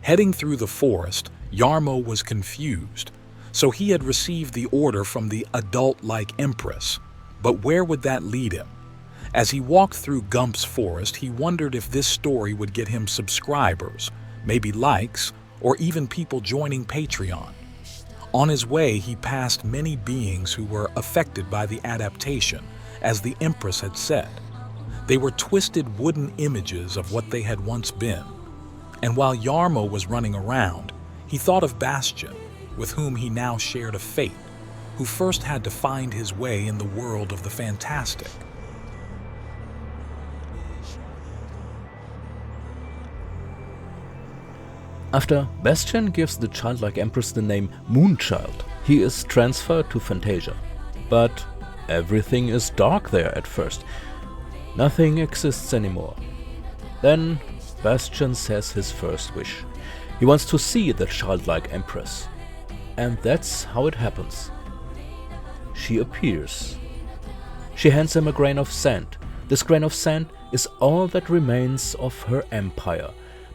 Heading through the forest, Yarmo was confused. So he had received the order from the adult-like Empress. But where would that lead him? As he walked through Gump's forest, he wondered if this story would get him subscribers, maybe likes, or even people joining Patreon. On his way, he passed many beings who were affected by the adaptation, as the Empress had said. They were twisted wooden images of what they had once been. And while Yarmo was running around, he thought of Bastian, with whom he now shared a fate, who first had to find his way in the world of the fantastic. After Bastian gives the childlike Empress the name Moonchild, he is transferred to Fantasia. But everything is dark there at first. Nothing exists anymore. Then Bastian says his first wish. He wants to see the childlike Empress. And that's how it happens. She appears. She hands him a grain of sand. This grain of sand is all that remains of her empire.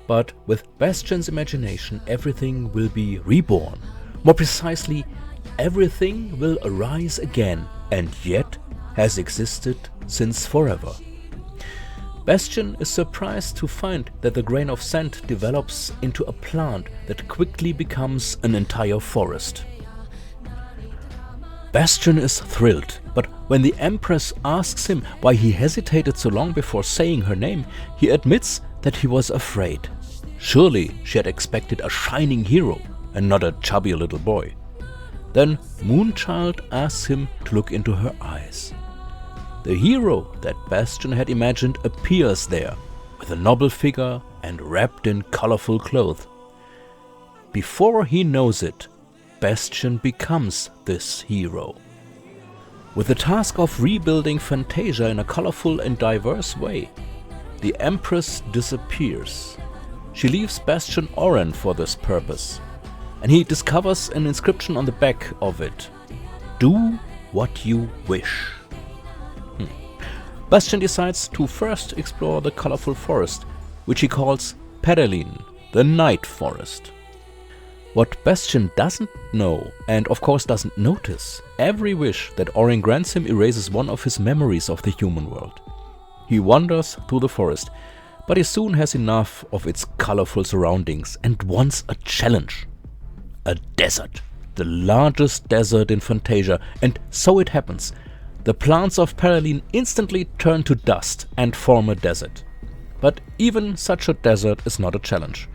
But with Bastian's imagination, everything will be reborn. More precisely, everything will arise again, and yet has existed since forever. Bastian is surprised to find that the grain of sand develops into a plant that quickly becomes an entire forest. Bastian is thrilled, but when the Empress asks him why he hesitated so long before saying her name, he admits that he was afraid. Surely she had expected a shining hero and not a chubby little boy. Then Moonchild asks him to look into her eyes. The hero that Bastian had imagined appears there, with a noble figure and wrapped in colorful clothes. Before he knows it, Bastian becomes this hero. With the task of rebuilding Fantasia in a colorful and diverse way, the Empress disappears. She leaves Bastian Oren for this purpose, and he discovers an inscription on the back of it. Do what you wish. Bastian decides to first explore the colorful forest, which he calls Perelin, the Night Forest. What Bastian doesn't know, and of course doesn't notice, every wish that Oren grants him erases one of his memories of the human world. He wanders through the forest, but he soon has enough of its colorful surroundings and wants a challenge. A desert. The largest desert in Fantasia, and so it happens. The plants of Perelin instantly turn to dust and form a desert. But even such a desert is not a challenge.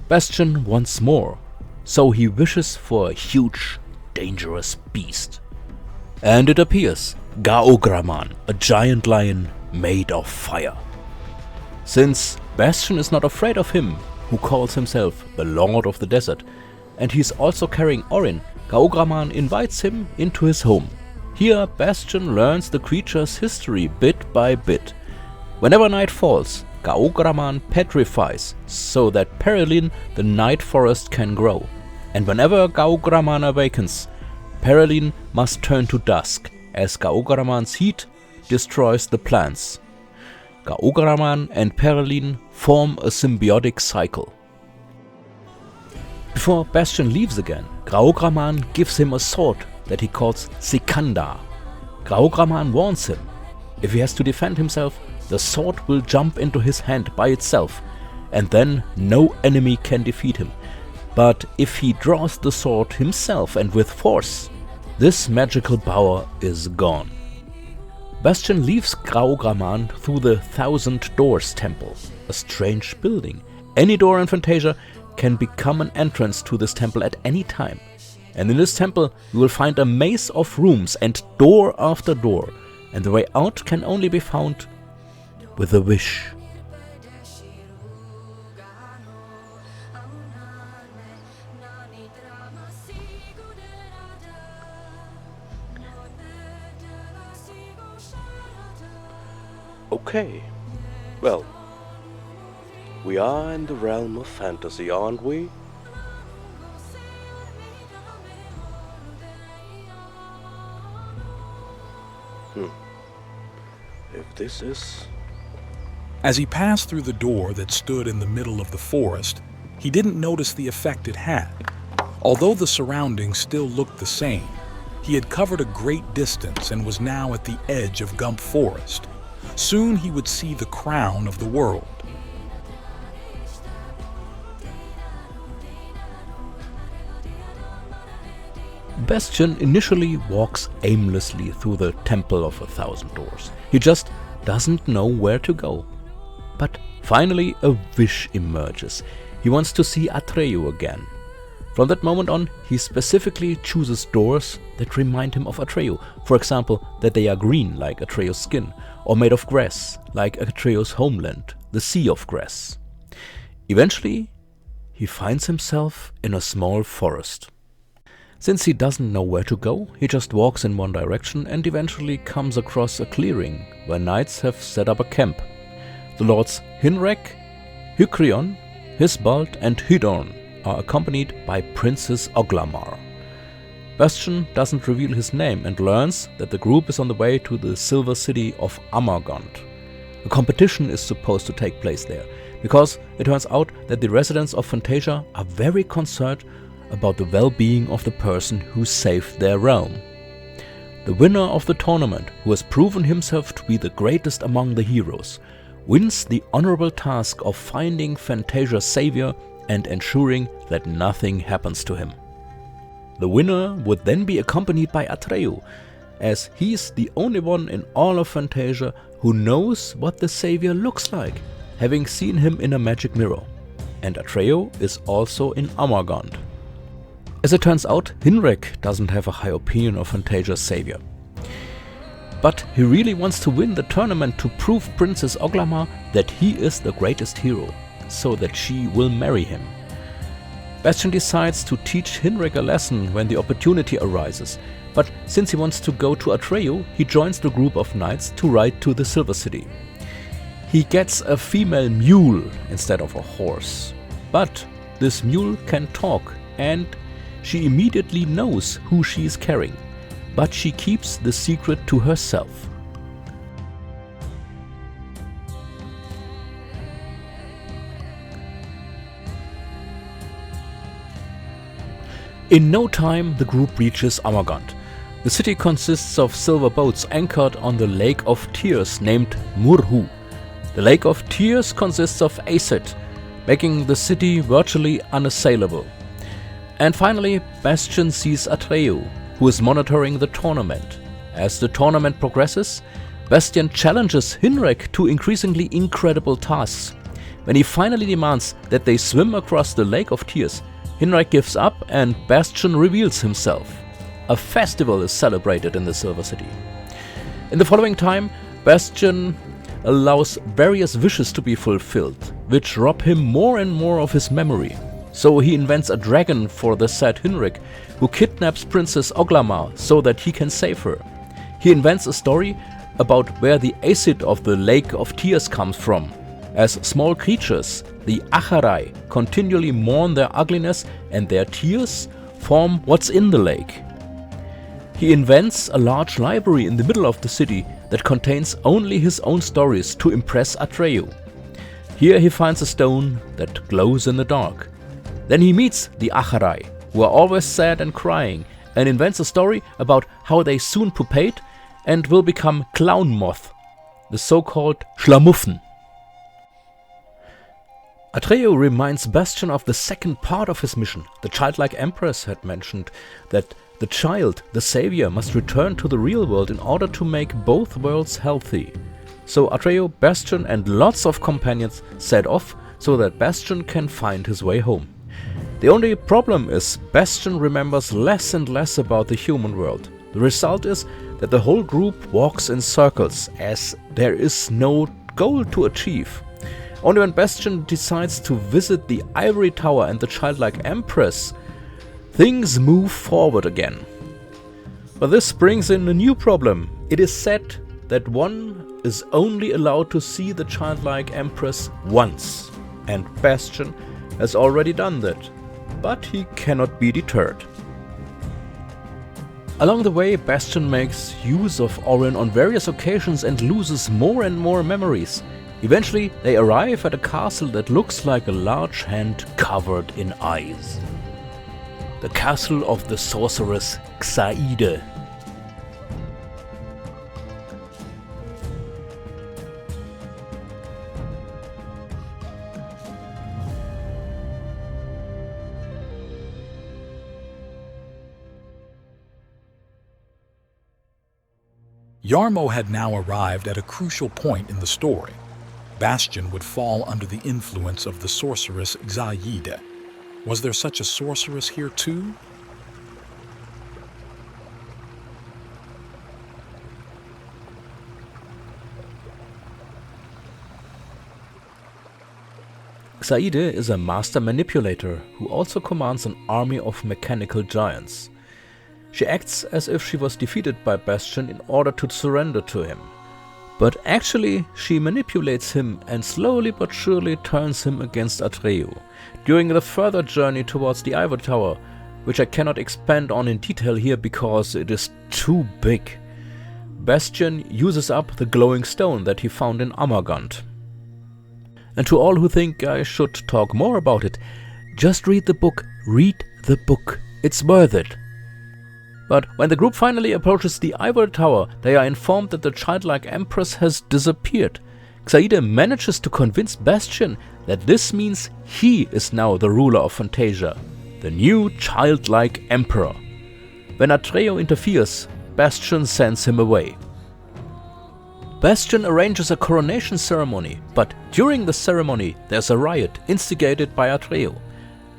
Bastian wants more, so he wishes for a huge, dangerous beast. And it appears, Gaograman, a giant lion made of fire. Since Bastian is not afraid of him, who calls himself the Lord of the Desert, and he's also carrying Orin, Gaograman invites him into his home. Here Bastian learns the creature's history bit by bit. Whenever night falls, Gaograman petrifies so that Perelin, the night forest, can grow. And whenever Gaograman awakens, Perelin must turn to dusk, as Gaograman's heat destroys the plants. Gaograman and Perelin form a symbiotic cycle. Before Bastian leaves again, Gaograman gives him a sword that he calls Sikandar. Gaograman warns him. If he has to defend himself, the sword will jump into his hand by itself, and then no enemy can defeat him. But if he draws the sword himself and with force, this magical power is gone. Bastian leaves Gaograman through the Thousand Doors Temple, a strange building. Any door in Fantasia can become an entrance to this temple at any time. And in this temple you will find a maze of rooms and door after door, and the way out can only be found with a wish. Okay, well, we are in the realm of fantasy, aren't we? If this is... As he passed through the door that stood in the middle of the forest, he didn't notice the effect it had. Although the surroundings still looked the same, he had covered a great distance and was now at the edge of Gump Forest. Soon he would see the crown of the world. Bastian initially walks aimlessly through the Temple of 1,000 Doors. He just doesn't know where to go. But finally a wish emerges. He wants to see Atreyu again. From that moment on, he specifically chooses doors that remind him of Atreyu. For example, that they are green, like Atreyu's skin, or made of grass, like Atreyu's homeland, the Sea of Grass. Eventually, he finds himself in a small forest. Since he doesn't know where to go, he just walks in one direction and eventually comes across a clearing where knights have set up a camp. The lords Hinrek, Hykrion, Hisbald and Hydorn are accompanied by Princess Oglamar. Bastian doesn't reveal his name and learns that the group is on the way to the Silver City of Amargond. A competition is supposed to take place there, because it turns out that the residents of Fantasia are very concerned about the well-being of the person who saved their realm. The winner of the tournament, who has proven himself to be the greatest among the heroes, wins the honorable task of finding Fantasia's savior and ensuring that nothing happens to him. The winner would then be accompanied by Atreyu, as he's the only one in all of Fantasia who knows what the savior looks like, having seen him in a magic mirror. And Atreyu is also in Amargond. As it turns out, Hinrek doesn't have a high opinion of Fantasia's savior. But he really wants to win the tournament to prove Princess Oglamar that he is the greatest hero, so that she will marry him. Bastian decides to teach Hinrek a lesson when the opportunity arises, but since he wants to go to Atreyu, he joins the group of knights to ride to the Silver City. He gets a female mule instead of a horse, but this mule can talk and she immediately knows who she is carrying, but she keeps the secret to herself. In no time, the group reaches Amargond. The city consists of silver boats anchored on the Lake of Tears named Murhu. The Lake of Tears consists of acid, making the city virtually unassailable. And finally, Bastian sees Atreyu, who is monitoring the tournament. As the tournament progresses, Bastian challenges Hinrek to increasingly incredible tasks. When he finally demands that they swim across the Lake of Tears, Hinrek gives up and Bastian reveals himself. A festival is celebrated in the Silver City. In the following time, Bastian allows various wishes to be fulfilled, which rob him more and more of his memory. So he invents a dragon for the sad Hinrek, who kidnaps Princess Oglamar so that he can save her. He invents a story about where the acid of the Lake of Tears comes from, as small creatures, the Acharai, continually mourn their ugliness and their tears form what's in the lake. He invents a large library in the middle of the city that contains only his own stories to impress Atreyu. Here he finds a stone that glows in the dark. Then he meets the Acharai, who are always sad and crying, and invents a story about how they soon pupate and will become clown moth, the so-called Schlamuffen. Atreyu reminds Bastian of the second part of his mission. The childlike empress had mentioned that the child, the savior, must return to the real world in order to make both worlds healthy. So Atreyu, Bastian and lots of companions set off so that Bastian can find his way home. The only problem is Bastian remembers less and less about the human world. The result is that the whole group walks in circles, as there is no goal to achieve. Only when Bastian decides to visit the Ivory Tower and the childlike Empress, things move forward again. But this brings in a new problem. It is said that one is only allowed to see the childlike Empress once, and Bastian has already done that. But he cannot be deterred. Along the way, Bastian makes use of Orion on various occasions and loses more and more memories. Eventually, they arrive at a castle that looks like a large hand covered in eyes. The castle of the sorceress Xaide. Jarmo had now arrived at a crucial point in the story. Bastian would fall under the influence of the sorceress Xaide. Was there such a sorceress here too? Xaide is a master manipulator who also commands an army of mechanical giants. She acts as if she was defeated by Bastian in order to surrender to him. But actually, she manipulates him and slowly but surely turns him against Atreo during the further journey towards the Ivory Tower, which I cannot expand on in detail here because it is too big. Bastian uses up the glowing stone that he found in Amargant. And to all who think I should talk more about it, just read the book. Read the book. It's worth it. But when the group finally approaches the Ivory Tower, they are informed that the childlike Empress has disappeared. Xaide manages to convince Bastian that this means he is now the ruler of Fantasia, the new childlike Emperor. When Atreo interferes, Bastian sends him away. Bastian arranges a coronation ceremony, but during the ceremony there's a riot instigated by Atreo.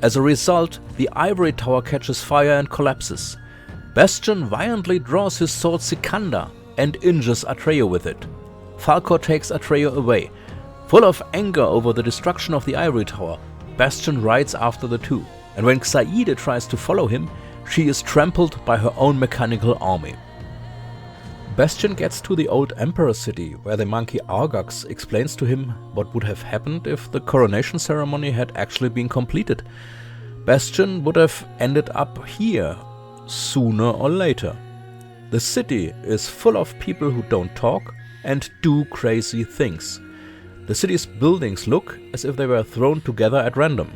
As a result, the Ivory Tower catches fire and collapses. Bastian violently draws his sword Sikander and injures Atreo with it. Falkor takes Atreo away. Full of anger over the destruction of the Ivory Tower, Bastian rides after the two, and when Xaide tries to follow him, she is trampled by her own mechanical army. Bastian gets to the old Emperor city, where the monkey Argax explains to him what would have happened if the coronation ceremony had actually been completed. Bastian would have ended up here, sooner or later. The city is full of people who don't talk and do crazy things. The city's buildings look as if they were thrown together at random.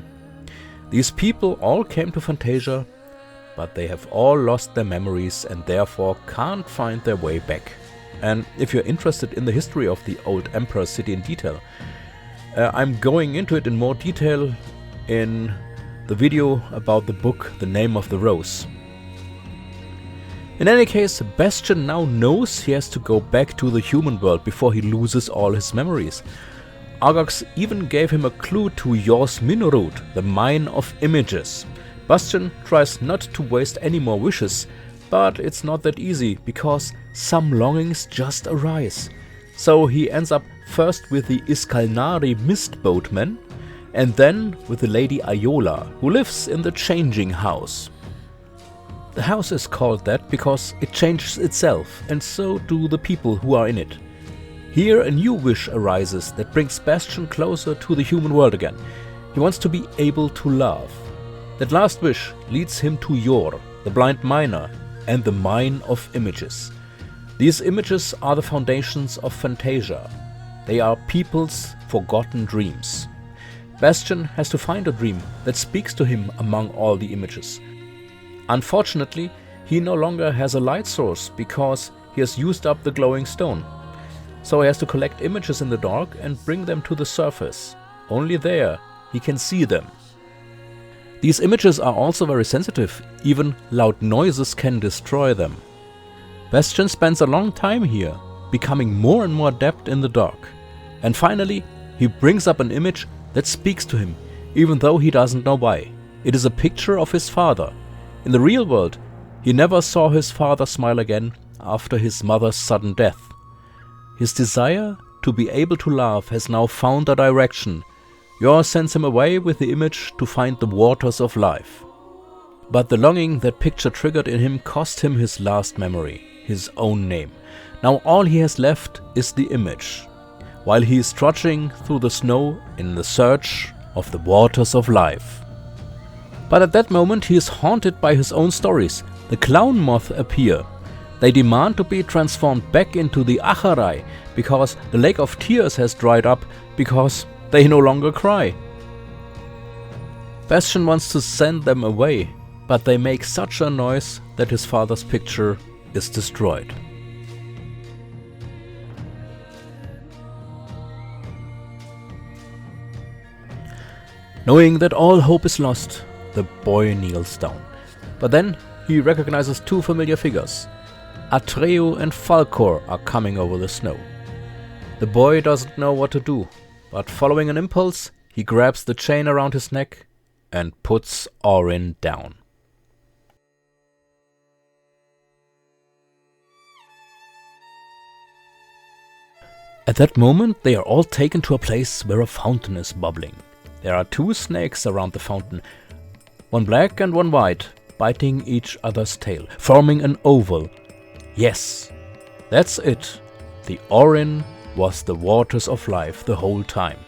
These people all came to Fantasia, but they have all lost their memories and therefore can't find their way back. And if you're interested in the history of the old Emperor city in detail, I'm going into it in more detail in the video about the book The Name of the Rose. In any case, Bastian now knows he has to go back to the human world before he loses all his memories. Argax even gave him a clue to Yors Minorud, the Mine of Images. Bastian tries not to waste any more wishes, but it's not that easy because some longings just arise. So he ends up first with the Iskalnari Mist Boatman and then with the Lady Ayola, who lives in the Changing House. The house is called that because it changes itself, and so do the people who are in it. Here a new wish arises that brings Bastian closer to the human world again. He wants to be able to love. That last wish leads him to Yor, the blind miner, and the Mine of Images. These images are the foundations of Fantasia. They are people's forgotten dreams. Bastian has to find a dream that speaks to him among all the images. Unfortunately, he no longer has a light source because he has used up the glowing stone. So he has to collect images in the dark and bring them to the surface. Only there he can see them. These images are also very sensitive, even loud noises can destroy them. Bastian spends a long time here, becoming more and more adept in the dark. And finally, he brings up an image that speaks to him, even though he doesn't know why. It is a picture of his father. In the real world, he never saw his father smile again after his mother's sudden death. His desire to be able to laugh has now found a direction. Yor sends him away with the image to find the waters of life. But the longing that picture triggered in him cost him his last memory, his own name. Now all he has left is the image, while he is trudging through the snow in the search of the waters of life. But at that moment he is haunted by his own stories. The clown moth appear. They demand to be transformed back into the Acharai because the lake of tears has dried up because they no longer cry. Bastian wants to send them away, but they make such a noise that his father's picture is destroyed. Knowing that all hope is lost, the boy kneels down. But then he recognizes two familiar figures. Atreo and Falkor are coming over the snow. The boy doesn't know what to do, but following an impulse, he grabs the chain around his neck and puts Orin down. At that moment, they are all taken to a place where a fountain is bubbling. There are two snakes around the fountain, one black and one white, biting each other's tail, forming an oval. Yes, that's it. The Orin was the waters of life the whole time.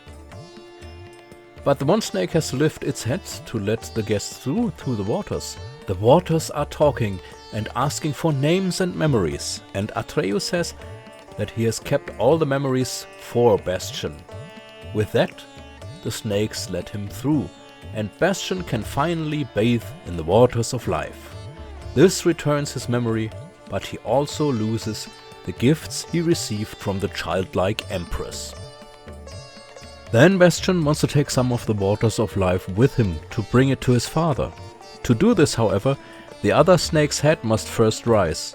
But the one snake has to lift its head to let the guests through the waters. The waters are talking and asking for names and memories, and Atreus says that he has kept all the memories for Bastian. With that, the snakes let him through, and Bastian can finally bathe in the waters of life. This returns his memory, but he also loses the gifts he received from the childlike Empress. Then Bastian wants to take some of the waters of life with him to bring it to his father. To do this, however, the other snake's head must first rise.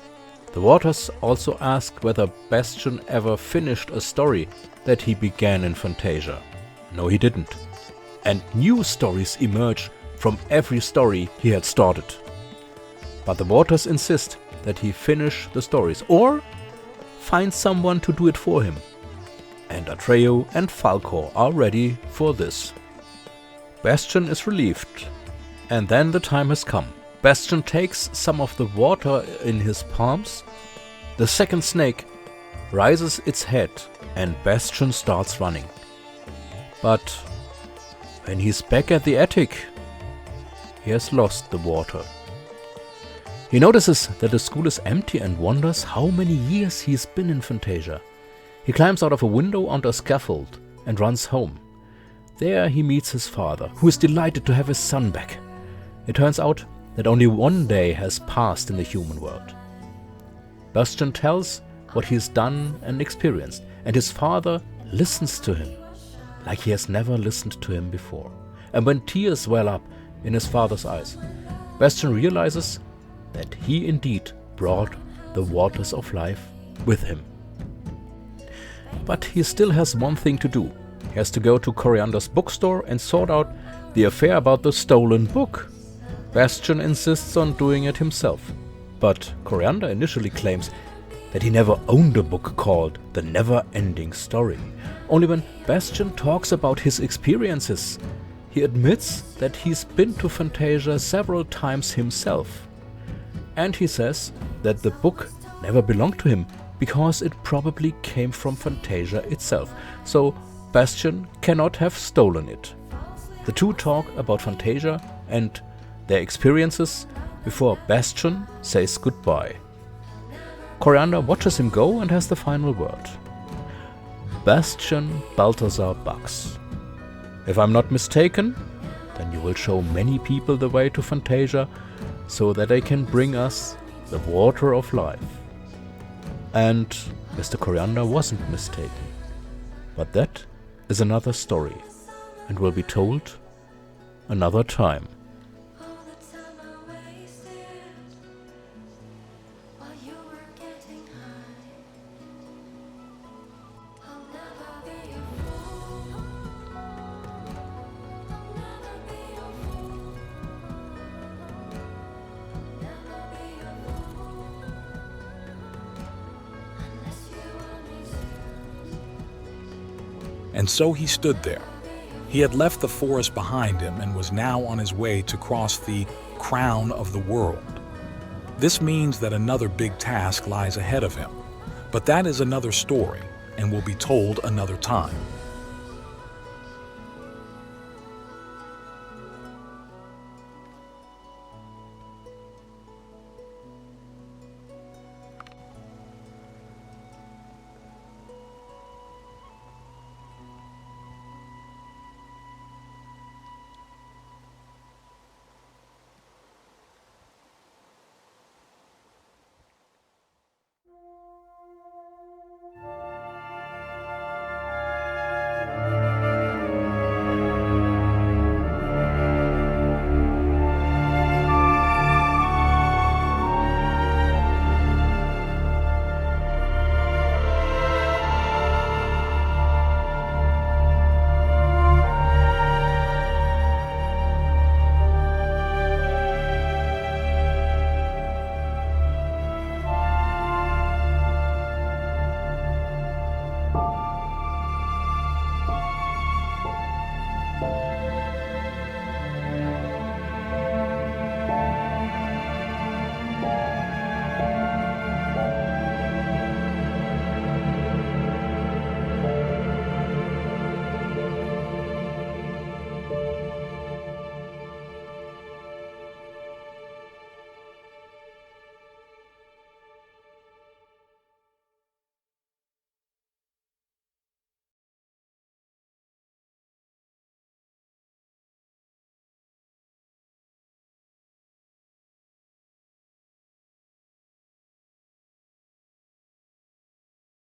The waters also asked whether Bastian ever finished a story that he began in Fantasia. No, he didn't. And new stories emerge from every story he had started. But the waters insist that he finish the stories, or find someone to do it for him. And Atreo and Falkor are ready for this. Bastian is relieved. And then the time has come. Bastian takes some of the water in his palms. The second snake raises its head and Bastian starts running. But when he's back at the attic, he has lost the water. He notices that the school is empty and wonders how many years he's been in Fantasia. He climbs out of a window onto a scaffold and runs home. There he meets his father, who is delighted to have his son back. It turns out that only one day has passed in the human world. Bastian tells what he has done and experienced, and his father listens to him like he has never listened to him before. And when tears well up in his father's eyes, Bastian realizes that he indeed brought the waters of life with him. But he still has one thing to do. He has to go to Coriander's bookstore and sort out the affair about the stolen book. Bastian insists on doing it himself, but Coriander initially claims that he never owned a book called The Neverending Story. Only when Bastian talks about his experiences, he admits that he's been to Fantasia several times himself. And he says that the book never belonged to him because it probably came from Fantasia itself, so Bastian cannot have stolen it. The two talk about Fantasia and their experiences before Bastian says goodbye. Coriander watches him go and has the final word. Bastian Balthazar Bugs. If I'm not mistaken, then you will show many people the way to Fantasia so that they can bring us the water of life. And Mr. Coriander wasn't mistaken. But that is another story and will be told another time. And so he stood there. He had left the forest behind him and was now on his way to cross the crown of the world. This means that another big task lies ahead of him, but that is another story and will be told another time.